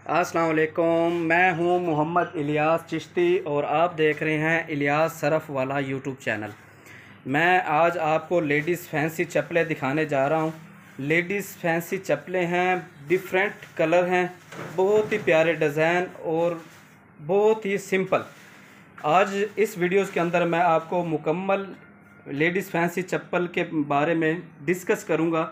अस्सलाम वालेकुम। मैं हूं मोहम्मद इलियास चिश्ती और आप देख रहे हैं इलियास सरफ वाला यूट्यूब चैनल। मैं आज आपको लेडीज़ फैंसी चप्पलें दिखाने जा रहा हूं। लेडीज़ फैंसी चप्पलें हैं, डिफरेंट कलर हैं, बहुत ही प्यारे डिज़ाइन और बहुत ही सिंपल। आज इस वीडियोस के अंदर मैं आपको मुकम्मल लेडीज़ फैंसी चप्पल के बारे में डिस्कस करूंगा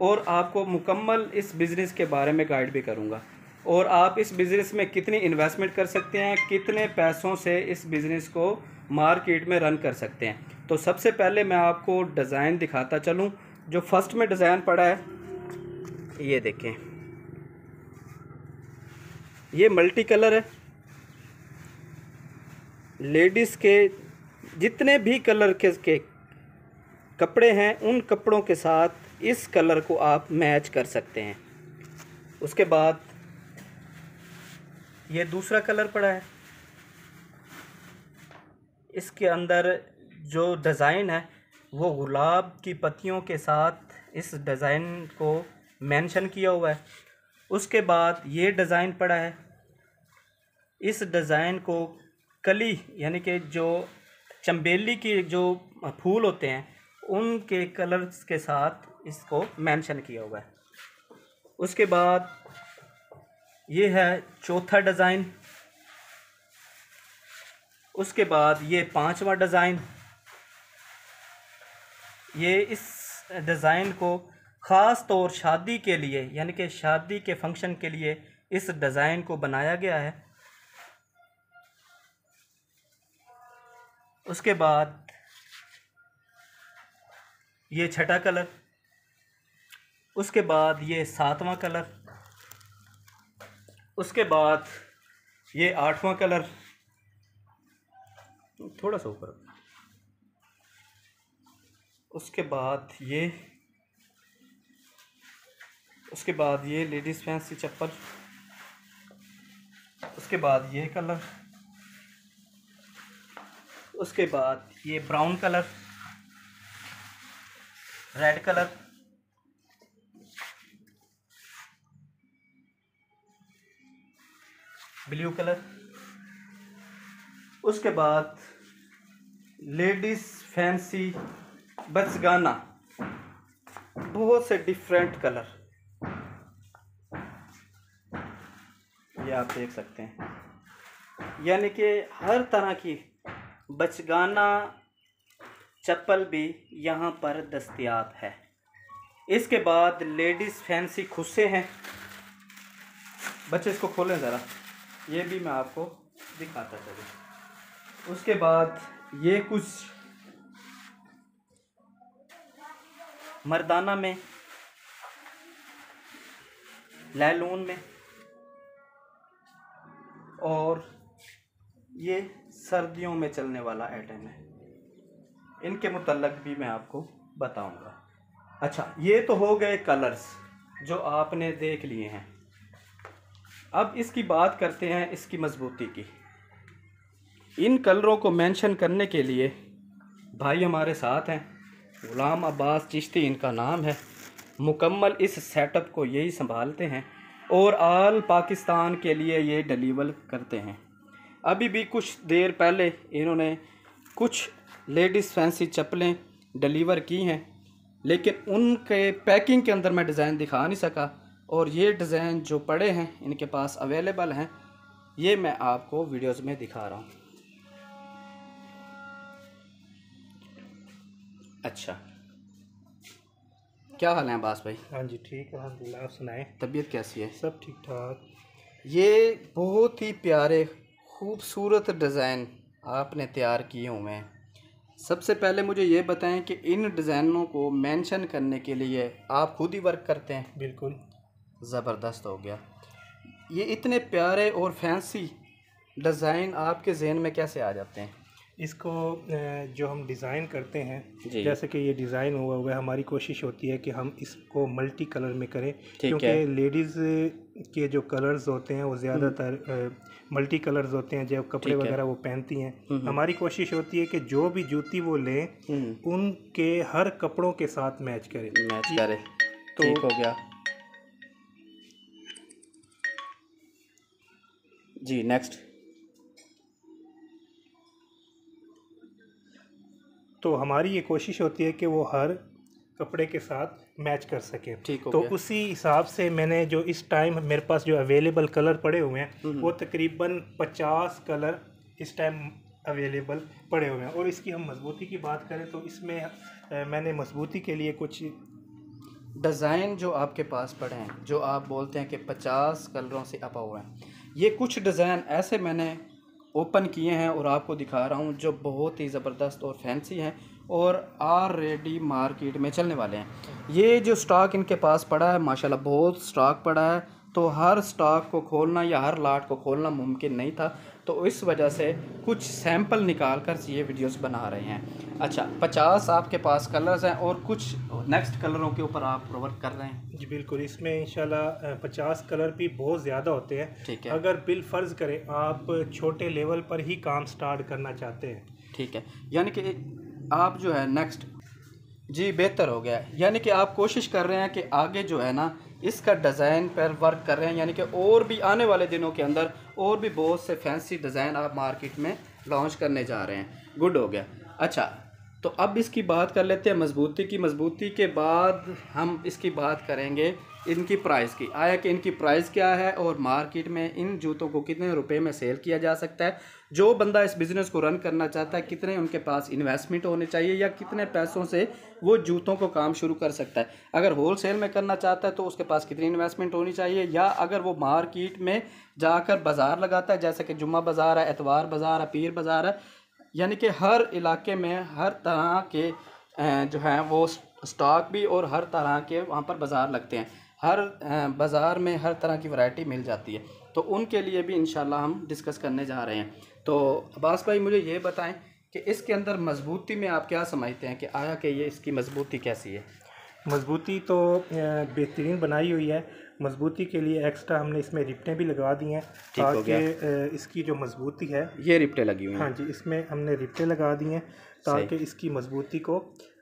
और आपको मुकम्मल इस बिज़नेस के बारे में गाइड भी करूंगा और आप इस बिज़नेस में कितनी इन्वेस्टमेंट कर सकते हैं, कितने पैसों से इस बिज़नेस को मार्केट में रन कर सकते हैं। तो सबसे पहले मैं आपको डिज़ाइन दिखाता चलूं। जो फर्स्ट में डिज़ाइन पड़ा है ये देखें, ये मल्टी कलर है। लेडीज़ के जितने भी कलर के कपड़े हैं उन कपड़ों के साथ इस कलर को आप मैच कर सकते हैं। उसके बाद ये दूसरा कलर पड़ा है। इसके अंदर जो डिज़ाइन है वो गुलाब की पत्तियों के साथ इस डिज़ाइन को मेंशन किया हुआ है। उसके बाद ये डिज़ाइन पड़ा है। इस डिज़ाइन को कली यानी कि जो चंबेली की जो फूल होते हैं उनके कलर्स के साथ इसको मेंशन किया हुआ है। उसके बाद ये है चौथा डिज़ाइन। उसके बाद ये पांचवा डिज़ाइन। ये इस डिज़ाइन को ख़ास तौर शादी के लिए यानी कि शादी के फंक्शन के लिए इस डिज़ाइन को बनाया गया है। उसके बाद ये छठा कलर। उसके बाद ये सातवां कलर। उसके बाद ये आठवां कलर, थोड़ा सा ऊपर। उसके बाद ये लेडीज़ फैंसी चप्पल। उसके बाद ये कलर। उसके बाद ये brown colour, red colour, blue colour. उसके बाद लेडीज़ फैंसी बचगाना, बहुत से डिफरेंट कलर ये आप देख सकते हैं। यानी कि हर तरह की बचगाना चप्पल भी यहाँ पर दस्तयाब है। इसके बाद लेडीज़ फैंसी खुस्से हैं। बच्चे इसको खोलें ज़रा, ये भी मैं आपको दिखाता चलूँ। उसके बाद ये कुछ मर्दाना में, लैलून में, और ये सर्दियों में चलने वाला आइटम है। इनके मुतल्लक भी मैं आपको बताऊंगा। अच्छा, ये तो हो गए कलर्स जो आपने देख लिए हैं। अब इसकी बात करते हैं इसकी मजबूती की। इन कलरों को मेंशन करने के लिए भाई हमारे साथ हैं, गुलाम अब्बास चिश्ती इनका नाम है। मुकम्मल इस सेटअप को यही संभालते हैं और आल पाकिस्तान के लिए ये डिलीवर करते हैं। अभी भी कुछ देर पहले इन्होंने कुछ लेडीज़ फैंसी चप्पलें डिलीवर की हैं, लेकिन उनके पैकिंग के अंदर मैं डिज़ाइन दिखा नहीं सका और ये डिज़ाइन जो पड़े हैं इनके पास अवेलेबल हैं, ये मैं आपको वीडियोज़ में दिखा रहा हूँ। अच्छा, क्या हाल है अब्बास भाई? हाँ जी, ठीक है, अल्हम्दुलिल्लाह। आप सुनाएं, तबीयत कैसी है? सब ठीक ठाक। ये बहुत ही प्यारे खूबसूरत डिज़ाइन आपने तैयार किए हुए हैं। सबसे पहले मुझे ये बताएं कि इन डिज़ाइनों को मेंशन करने के लिए आप खुद ही वर्क करते हैं? बिल्कुल। ज़बरदस्त हो गया। ये इतने प्यारे और फैंसी डिज़ाइन आपके जहन में कैसे आ जाते हैं? इसको जो हम डिज़ाइन करते हैं, जी, जैसे कि ये डिज़ाइन हुआ हुआ है, हमारी कोशिश होती है कि हम इसको मल्टी कलर में करें, ठीक क्योंकि है। लेडीज़ के जो कलर्स होते हैं वो ज़्यादातर मल्टी कलर्स होते हैं जब कपड़े ठीक है। वगैरह वो पहनती हैं। हमारी कोशिश होती है कि जो भी जूती वो लें उनके हर कपड़ों के साथ मैच करें। मैच करे, तो ठीक हो गया। जी नेक्स्ट। तो हमारी ये कोशिश होती है कि वो हर कपड़े के साथ मैच कर सके। ठीक हो तो गया। उसी हिसाब से मैंने जो इस टाइम मेरे पास जो अवेलेबल कलर पड़े हुए हैं वो तकरीबन 50 कलर इस टाइम अवेलेबल पड़े हुए हैं। और इसकी हम मजबूती की बात करें तो इसमें मैंने मजबूती के लिए कुछ डिज़ाइन जो आपके पास पड़े हैं, जो आप बोलते हैं कि 50 कलरों से अप हुए हैं, ये कुछ डिज़ाइन ऐसे मैंने ओपन किए हैं और आपको दिखा रहा हूँ जो बहुत ही ज़बरदस्त और फैंसी हैं और ऑलरेडी मार्केट में चलने वाले हैं। ये जो स्टॉक इनके पास पड़ा है माशाल्लाह बहुत स्टॉक पड़ा है, तो हर स्टॉक को खोलना या हर लाट को खोलना मुमकिन नहीं था, तो इस वजह से कुछ सैंपल निकाल कर ये वीडियोस बना रहे हैं। अच्छा 50 आपके पास कलर्स हैं और कुछ नेक्स्ट कलरों के ऊपर आप वर्क कर रहे हैं? जी बिल्कुल, इसमें इंशाल्लाह 50 कलर भी बहुत ज़्यादा होते हैं। ठीक है। अगर बिल फ़र्ज़ करें आप छोटे लेवल पर ही काम स्टार्ट करना चाहते हैं, ठीक है, यानी कि आप जो है नेक्स्ट, जी बेहतर हो गया, यानी कि आप कोशिश कर रहे हैं कि आगे जो है ना इसका डिज़ाइन पर वर्क कर रहे हैं, यानी कि और भी आने वाले दिनों के अंदर और भी बहुत से फैंसी डिज़ाइन आप मार्केट में लॉन्च करने जा रहे हैं। गुड हो गया। अच्छा तो अब इसकी बात कर लेते हैं मजबूती की। मजबूती के बाद हम इसकी बात करेंगे इनकी प्राइस की, आया कि इनकी प्राइस क्या है और मार्केट में इन जूतों को कितने रुपए में सेल किया जा सकता है। जो बंदा इस बिज़नेस को रन करना चाहता है कितने उनके पास इन्वेस्टमेंट होने चाहिए या कितने पैसों से वो जूतों को काम शुरू कर सकता है। अगर होल सेल में करना चाहता है तो उसके पास कितनी इन्वेस्टमेंट होनी चाहिए, या अगर वो मार्केट में जाकर बाज़ार लगाता है जैसे कि जुम्मा बाज़ार है, एतवार बाज़ार है, पीर बाज़ार है, यानी कि हर इलाके में हर तरह के जो हैं वो स्टॉक भी और हर तरह के वहाँ पर बाज़ार लगते हैं, हर बाज़ार में हर तरह की वैरायटी मिल जाती है, तो उनके लिए भी इंशाल्लाह हम डिस्कस करने जा रहे हैं। तो अब्बास भाई मुझे ये बताएं कि इसके अंदर मजबूती में आप क्या समझते हैं कि आया कि ये इसकी मजबूती कैसी है? मजबूती तो बेहतरीन बनाई हुई है। मजबूती के लिए एक्स्ट्रा हमने इसमें रिप्टें भी लगा दी हैं ताकि इसकी जो मजबूती है, ये रिप्टें लगी हुई हैं। हाँ जी, इसमें हमने रिप्टें लगा दी हैं ताकि इसकी मजबूती को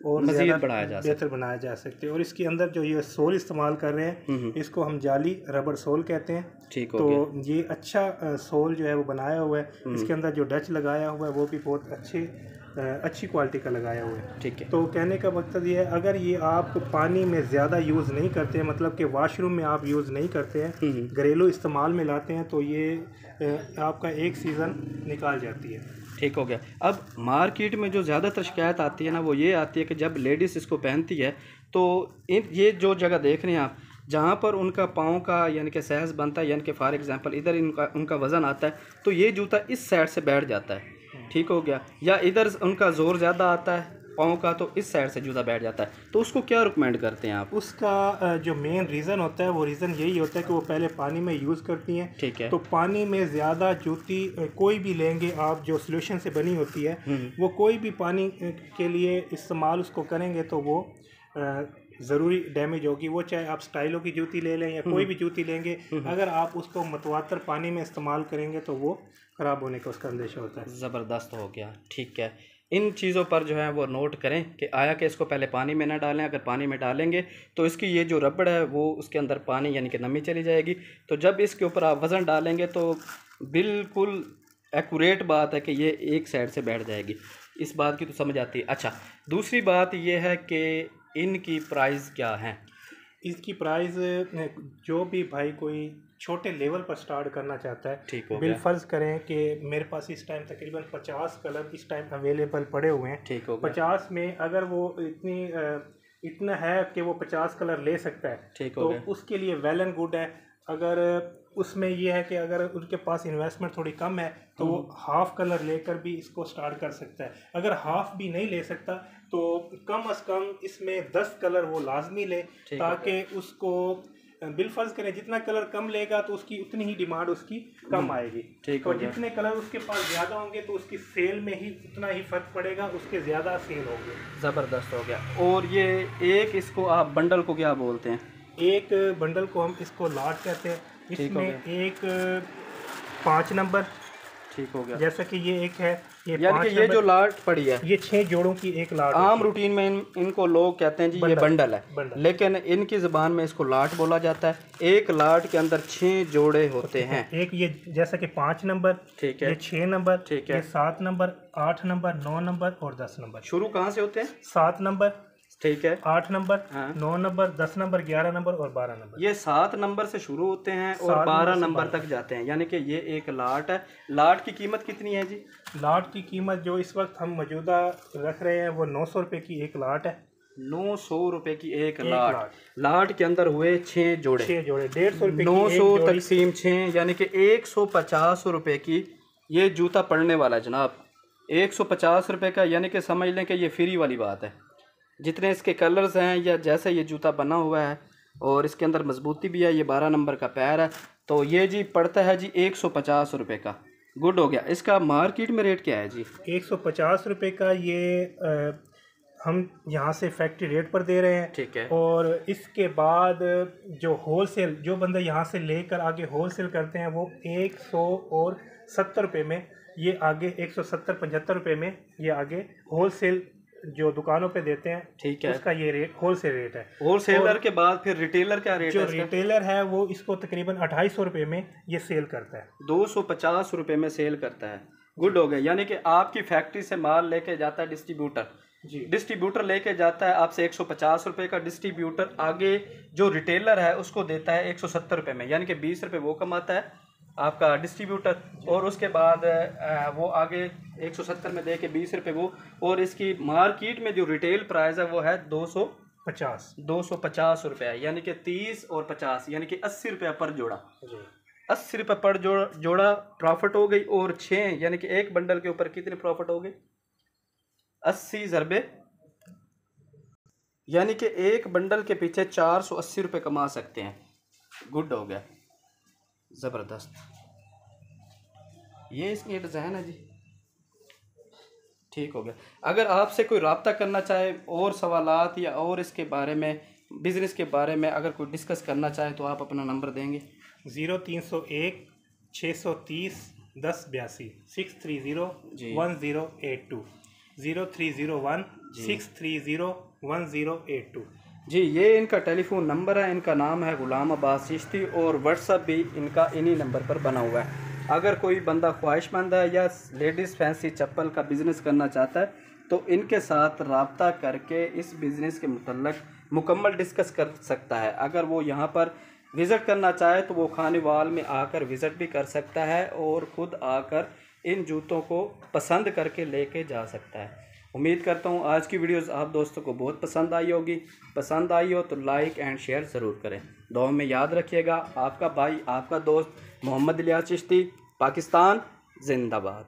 और मज़ीद ज़्यादा बढ़ाया जा बेहतर बनाया जा सकते। और इसके अंदर जो ये सोल इस्तेमाल कर रहे हैं इसको हम जाली रबड़ सोल कहते हैं। ठीक हो तो गया। ये अच्छा सोल जो है वो बनाया हुआ है। इसके अंदर जो डच लगाया हुआ है वो भी बहुत अच्छी क्वालिटी का लगाया हुआ है। ठीक है। तो कहने का मकसद ये है, अगर ये आप पानी में ज़्यादा यूज़ नहीं करते हैं, मतलब कि वाशरूम में आप यूज़ नहीं करते हैं, घरेलू इस्तेमाल में लाते हैं, तो ये आपका एक सीज़न निकाल जाती है। ठीक हो गया। अब मार्केट में जो ज़्यादातर शिकायत आती है ना वो ये आती है कि जब लेडीज़ इसको पहनती है तो ये जो जगह देख रहे हैं आप जहाँ पर उनका पाँव का यानी कि सहज बनता है, यानी कि फॉर एग्जांपल इधर उनका वज़न आता है तो ये जूता इस साइड से बैठ जाता है। ठीक हो गया। या इधर उनका ज़ोर ज़्यादा आता है पाँव का तो इस साइड से जूता बैठ जाता है, तो उसको क्या रिकमेंड करते हैं आप? उसका जो मेन रीज़न होता है वो रीज़न यही होता है कि वो पहले पानी में यूज़ करती हैं। ठीक है। तो पानी में ज़्यादा जूती कोई भी लेंगे आप जो सोल्यूशन से बनी होती है वो कोई भी पानी के लिए इस्तेमाल उसको करेंगे तो वो ज़रूरी डैमेज होगी। वो चाहे आप स्टाइलों की जूती ले लें या कोई भी जूती लेंगे, अगर आप उसको मतवातर पानी में इस्तेमाल करेंगे तो वो ख़राब होने का उसका अंदेशा होता है। ज़बरदस्त हो गया। ठीक है, इन चीज़ों पर जो है वो नोट करें कि आया कि इसको पहले पानी में ना डालें। अगर पानी में डालेंगे तो इसकी ये जो रबड़ है वो उसके अंदर पानी यानी कि नमी चली जाएगी, तो जब इसके ऊपर आप वज़न डालेंगे तो बिल्कुल एक्यूरेट बात है कि ये एक साइड से बैठ जाएगी। इस बात की तो समझ आती है। अच्छा दूसरी बात ये है कि इनकी प्राइस क्या है? इसकी प्राइस जो भी भाई कोई छोटे लेवल पर स्टार्ट करना चाहता है, ठीक हो बिल गया। फर्ज करें कि मेरे पास इस टाइम तकरीबन 50 कलर इस टाइम अवेलेबल पड़े हुए हैं। ठीक हो गया। 50 में अगर वो इतना है कि वो 50 कलर ले सकता है, ठीक हो तो गया। उसके लिए वेल एंड गुड है। अगर उसमें ये है कि अगर उनके पास इन्वेस्टमेंट थोड़ी कम है तो वो हाफ कलर लेकर भी इसको स्टार्ट कर सकता है। अगर हाफ भी नहीं ले सकता तो कम अज़ कम इसमें 10 कलर वो लाजमी ले, ताकि उसको बिल फर्ज करें जितना कलर कम लेगा तो उसकी उतनी ही डिमांड उसकी कम आएगी। तो जितने कलर उसके पास ज़्यादा होंगे तो उसकी सेल में ही उतना ही फ़र्क पड़ेगा, उसके ज़्यादा सेल होंगे। ज़बरदस्त हो गया। और ये एक इसको आप बंडल को क्या बोलते हैं? एक बंडल को हम इसको लाट कहते हैं। इसमें एक 5 नंबर ठीक हो गया। जैसा कि ये एक है, ये यानी कि ये जो लाट पड़ी है ये 6 जोड़ों की एक लाट आम रूटीन में इनको लोग कहते हैं जी ये बंडल है, लेकिन इनकी ज़बान में इसको लाट बोला जाता है। एक लाट के अंदर 6 जोड़े होते हैं। एक ये जैसा कि 5 नंबर, ठीक है, ये 6 नंबर, ठीक है, ये 7 नंबर, 8 नंबर, 9 नंबर और 10 नंबर। शुरू कहाँ से होते हैं? 7 नंबर, ठीक है, 8 नंबर, हाँ, 9 नंबर, 10 नंबर, 11 नंबर और 12 नंबर। ये 7 नंबर से शुरू होते हैं और 12 नंबर तक जाते हैं। यानी कि ये एक लाट है। लाट की कीमत कितनी है जी? लाट की कीमत जो इस वक्त हम मौजूदा रख रहे हैं वो 900 रुपये की एक लाट है। 900 रुपये की एक लाट। लाट के अंदर हुए 6 जोड़े, 6 जोड़े 150 रुपये, 900 तकसीम 6 यानी कि 150 रुपये की ये जूता पड़ने वाला है जनाब। 150 रुपये का, यानी कि समझ लें कि ये फ्री वाली बात है। जितने इसके कलर्स हैं या जैसे ये जूता बना हुआ है और इसके अंदर मजबूती भी है, ये 12 नंबर का पैर है, तो ये जी पड़ता है जी 150 रुपये का। गुड हो गया। इसका मार्केट में रेट क्या है जी? 150 रुपये का ये हम यहाँ से फैक्ट्री रेट पर दे रहे हैं। ठीक है। और इसके बाद जो होलसेल, जो बंदा यहाँ से लेकर आगे होलसेल करते हैं वो 170 रुपये में, ये आगे 170-75 रुपये में ये आगे होलसेल जो दुकानों पे देते हैं। ठीक है, उसका ये रेट होलसेल रेट है। होलसेलर के बाद फिर रिटेलर क्या रेट है? जो रिटेलर है वो इसको तकरीबन 250 रुपये में ये सेल करता है, 250 रुपये में सेल करता है। गुड हो गया। यानी कि आपकी फैक्ट्री से माल लेके जाता है डिस्ट्रीब्यूटर जी, डिस्ट्रीब्यूटर लेके जाता है आपसे 150 रुपये का, डिस्ट्रीब्यूटर आगे जो रिटेलर है उसको देता है 170 रुपये में, यानी कि 20 रुपये वो कमाता है आपका डिस्ट्रीब्यूटर, और उसके बाद वो आगे 170 में दे के 20 रुपये वो, और इसकी मार्केट में जो रिटेल प्राइस है वो है 250 रुपये है, यानी कि 30 और 50 यानी कि 80 रुपये पर जोड़ा। 80 रुपये पर जोड़ा प्रॉफिट हो गई। और 6 यानी कि एक बंडल के ऊपर कितने प्रॉफिट हो गई? 80 ज़रबे, यानी कि एक बंडल के पीछे 480 रुपये कमा सकते हैं। गुड हो गया, ज़बरदस्त। ये इसकी डिज़ाइन है जी। ठीक हो गया। अगर आपसे कोई रब्ता करना चाहे और सवालात या और इसके बारे में, बिज़नेस के बारे में अगर कोई डिस्कस करना चाहे तो आप अपना नंबर देंगे? 0301 630 1082 6301082 0301 630 1082 जी। ये इनका टेलीफोन नंबर है। इनका नाम है गुलाम अब्बास चिश्ती और व्हाट्सअप भी इनका इन्हीं नंबर पर बना हुआ है। अगर कोई बंदा ख्वाहिशमंद है या लेडीज़ फैंसी चप्पल का बिज़नेस करना चाहता है तो इनके साथ रब्ता करके इस बिज़नेस के मुतल्लक मुकम्मल डिस्कस कर सकता है। अगर वो यहाँ पर विज़िट करना चाहे तो वो खानेवाल में आकर विज़िट भी कर सकता है और ख़ुद आकर इन जूतों को पसंद करके लेके जा सकता है। उम्मीद करता हूँ आज की वीडियोस आप दोस्तों को बहुत पसंद आई होगी। पसंद आई हो तो लाइक एंड शेयर ज़रूर करें। दुआ में याद रखिएगा। आपका भाई, आपका दोस्त मोहम्मद इलियास चिश्ती, पाकिस्तान जिंदाबाद।